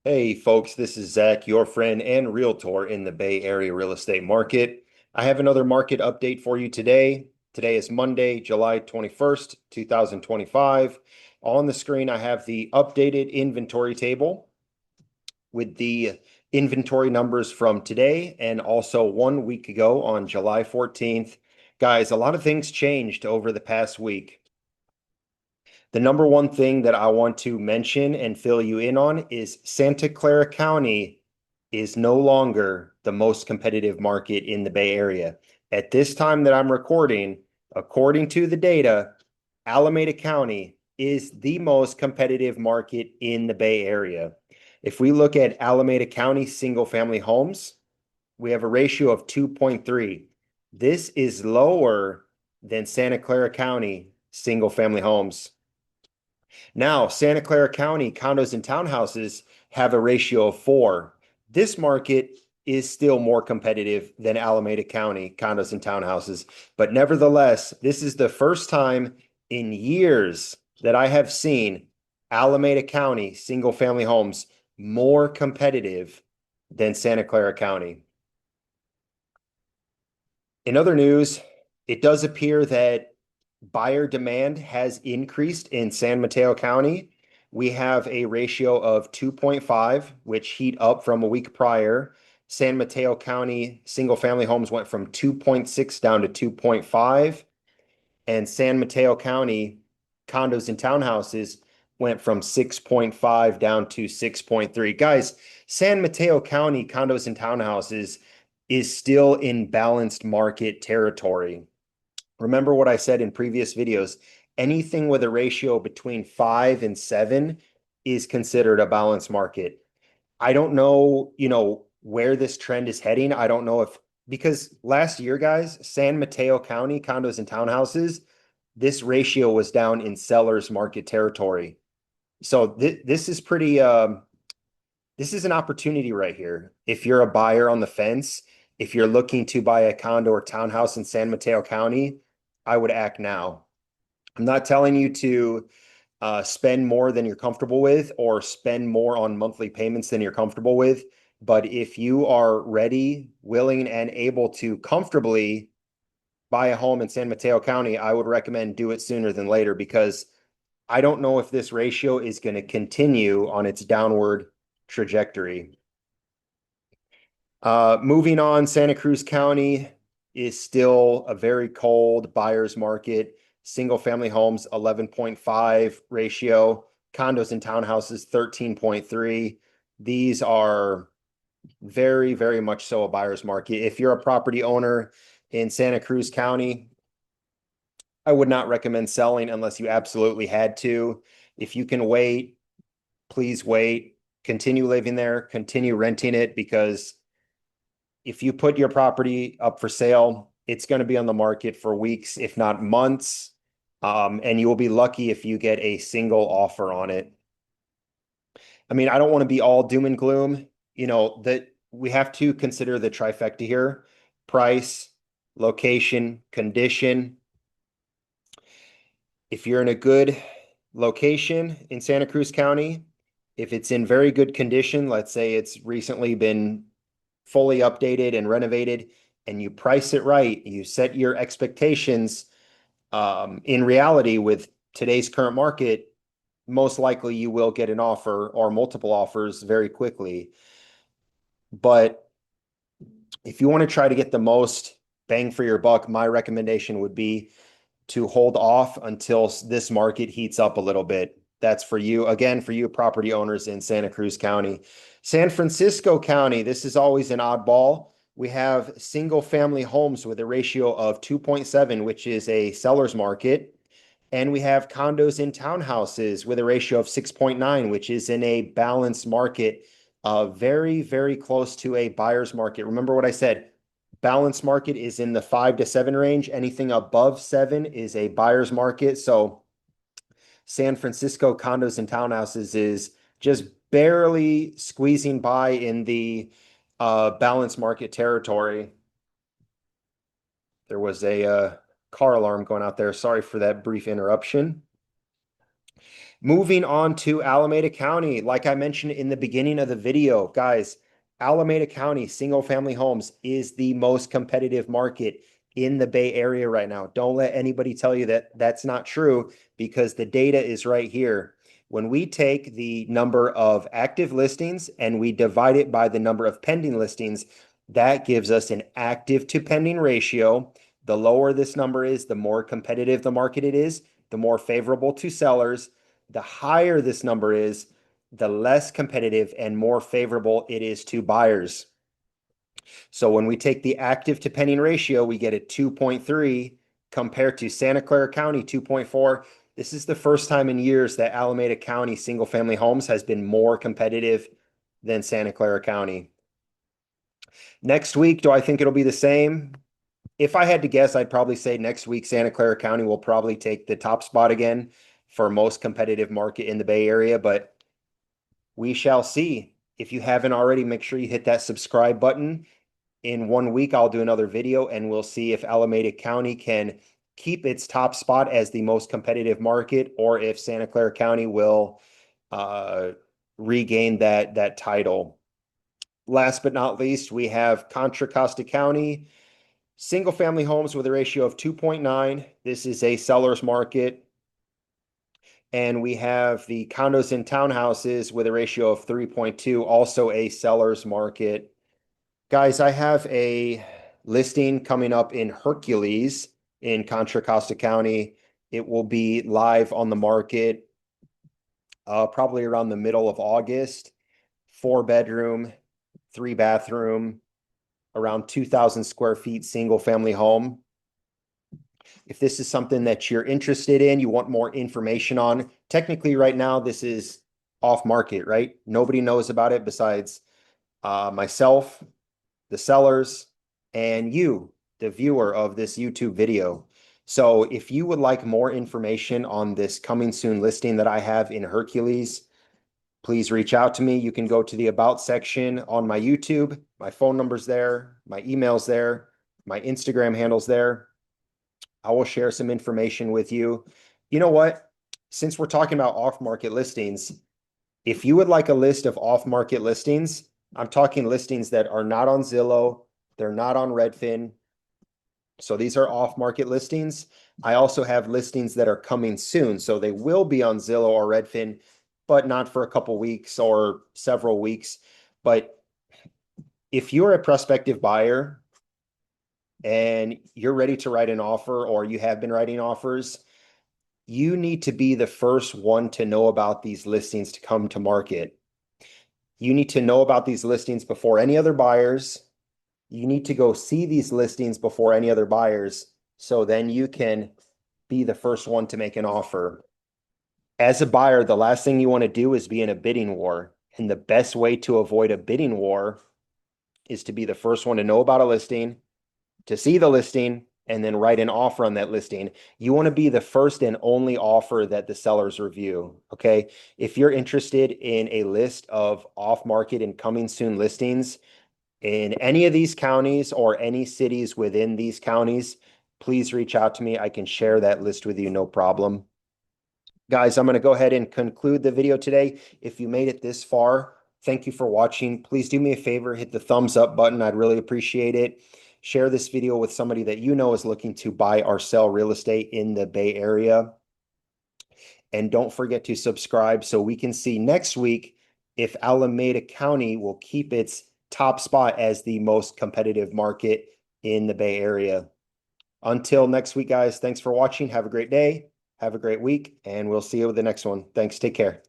Hey folks, this is Zach, your friend and realtor in the Bay Area real estate market. I have another market update for you today. Today is Monday, July 21st, 2025. On the screen, I have the updated inventory table with the inventory numbers from today and also 1 week ago on July 14th. Guys, a lot of things changed over the past week. The number one thing that I want to mention and fill you in on is Santa Clara County is no longer the most competitive market in the Bay Area. At this time that I'm recording, according to the data, Alameda County is the most competitive market in the Bay Area. If we look at Alameda County single family homes, we have a ratio of 2.3. This is lower than Santa Clara County single family homes. Now, Santa Clara County condos and townhouses have a ratio of 4. This market is still more competitive than Alameda County condos and townhouses. But nevertheless, this is the first time in years that I have seen Alameda County single family homes more competitive than Santa Clara County. In other news, it does appear that buyer demand has increased in San Mateo County. We have a ratio of 2.5, which heat up from a week prior. San Mateo County single family homes went from 2.6 down to 2.5, and San Mateo County condos and townhouses went from 6.5 down to 6.3. Guys, San Mateo County condos and townhouses is still in balanced market territory. Remember what I said in previous videos, anything with a ratio between 5 and 7 is considered a balanced market. I don't know, where this trend is heading. I don't know if, because last year, guys, San Mateo County condos and townhouses, this ratio was down in seller's market territory. So this is pretty, this is an opportunity right here. If you're a buyer on the fence, if you're looking to buy a condo or townhouse in San Mateo County, I would act now. I'm not telling you to spend more than you're comfortable with or spend more on monthly payments than you're comfortable with. But if you are ready, willing, and able to comfortably buy a home in San Mateo County, I would recommend do it sooner than later because I don't know if this ratio is going to continue on its downward trajectory. Moving on, Santa Cruz County is still a very cold buyer's market. Single family homes, 11.5 ratio. Condos and townhouses, 13.3. These are very, very much so a buyer's market. If you're a property owner in Santa Cruz County, I would not recommend selling unless you absolutely had to. If you can wait, please wait. Continue living there, continue renting it because if you put your property up for sale, it's going to be on the market for weeks, if not months. And you will be lucky if you get a single offer on it. I mean, I don't want to be all doom and gloom, that we have to consider the trifecta here: price, location, condition. If you're in a good location in Santa Cruz County, if it's in very good condition, let's say it's recently been fully updated and renovated, and you price it right, you set your expectations in reality with today's current market, most likely you will get an offer or multiple offers very quickly. But if you want to try to get the most bang for your buck, my recommendation would be to hold off until this market heats up a little bit. That's for you, again, for you property owners in Santa Cruz County. San Francisco County, this is always an oddball. We have single family homes with a ratio of 2.7, which is a seller's market. And we have condos and townhouses with a ratio of 6.9, which is in a balanced market, very, very close to a buyer's market. Remember what I said, balanced market is in the 5 to 7 range. Anything above 7 is a buyer's market. So San Francisco condos and townhouses is just barely squeezing by in the balanced market territory. There was a car alarm going out there. Sorry for that brief interruption. Moving on to Alameda County, like I mentioned in the beginning of the video, guys, Alameda County single family homes is the most competitive market in the Bay Area right now. Don't let anybody tell you that that's not true because the data is right here. When we take the number of active listings and we divide it by the number of pending listings, that gives us an active to pending ratio. The lower this number is, the more competitive the market it is, the more favorable to sellers. The higher this number is, the less competitive and more favorable it is to buyers. So when we take the active to pending ratio, we get a 2.3 compared to Santa Clara County 2.4. This is the first time in years that Alameda County single family homes has been more competitive than Santa Clara County. Next week, do I think it'll be the same? If I had to guess, I'd probably say next week Santa Clara County will probably take the top spot again for most competitive market in the Bay Area, but we shall see. If you haven't already, make sure you hit that subscribe button. In 1 week, I'll do another video and we'll see if Alameda County can keep its top spot as the most competitive market or if Santa Clara County will regain that title. Last but not least, we have Contra Costa County, single family homes with a ratio of 2.9. This is a seller's market. And we have the condos and townhouses with a ratio of 3.2, also a seller's market. Guys, I have a listing coming up in Hercules in Contra Costa County. It will be live on the market probably around the middle of August. 4-bedroom, 3-bathroom, around 2,000 square feet, single family home. If this is something that you're interested in, you want more information on, technically right now, this is off market, right? Nobody knows about it besides myself, the sellers, and you, the viewer of this YouTube video. So if you would like more information on this coming soon listing that I have in Hercules, please reach out to me. You can go to the About section on my YouTube. My phone number's there, my email's there, my Instagram handle's there. I will share some information with you. You know what? Since we're talking about off-market listings, if you would like a list of off-market listings, I'm talking listings that are not on Zillow, they're not on Redfin. So these are off-market listings. I also have listings that are coming soon. So they will be on Zillow or Redfin, but not for a couple weeks or several weeks. But if you're a prospective buyer and you're ready to write an offer or you have been writing offers, you need to be the first one to know about these listings to come to market. You need to know about these listings before any other buyers. You need to go see these listings before any other buyers. So then you can be the first one to make an offer. As a buyer, the last thing you want to do is be in a bidding war. And the best way to avoid a bidding war is to be the first one to know about a listing, to see the listing, and then write an offer on that listing. You want to be the first and only offer that the sellers review, okay? If you're interested in a list of off-market and coming soon listings in any of these counties or any cities within these counties, please reach out to me. I can share that list with you, no problem. Guys, I'm going to go ahead and conclude the video today. If you made it this far, thank you for watching. Please do me a favor, hit the thumbs up button. I'd really appreciate it. Share this video with somebody that you know is looking to buy or sell real estate in the Bay Area. And don't forget to subscribe so we can see next week if Alameda County will keep its top spot as the most competitive market in the Bay Area. Until next week, guys, thanks for watching. Have a great day. Have a great week, and we'll see you with the next one. Thanks. Take care.